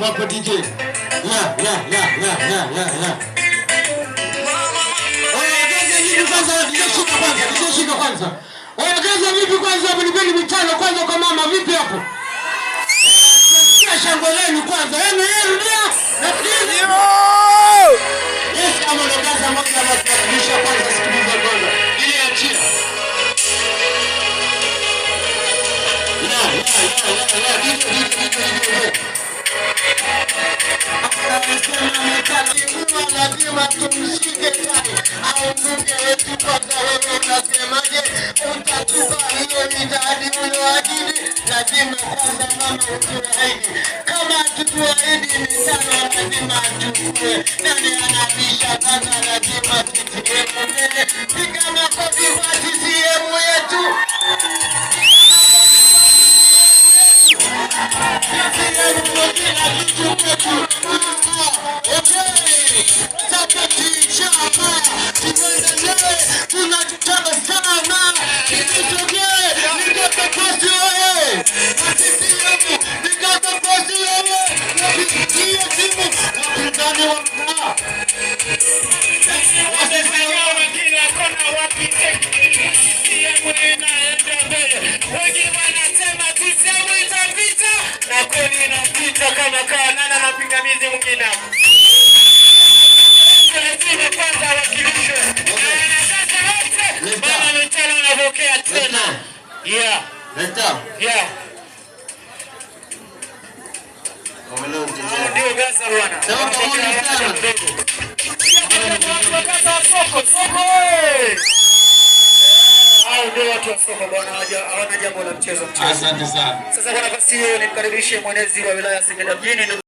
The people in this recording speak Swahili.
Hapo DJ. Yeah. Nishika kwanza. Ongeza vipi kwanza hapo, nipeni mitano kwanza kwa mama, vipi hapo? Shangwe lenu kwanza. Rudia. Yes, kama unataka moja basi kwanza, sikiliza kwanza. Ile achia. Lazima tumshike tai au mke wetu kwa sababu unasemaje, utatupa hiyo mitadi unaoahidi. Lazima kwanza mama utuahidi, kama tutuahidi mitano lazima tukue. Nani anabisha kwanza, lazima CCM mbele. Piga makofi kwa CCM yetu. Tunataka sana kama kaa nana na pingamizi mwingine hapo. Lazima kwanza wakilishe. Na sasa wote mama mitano wanapokea tena. Yeah. Yeah. Ndio gaza bwana. Soko. Ndio watu wa soko bwana, hawana jambo la mchezo. Asante sana. Sasa kwa nafasi hiyo nimkaribishe mwenezi wa wilaya Singida mjini.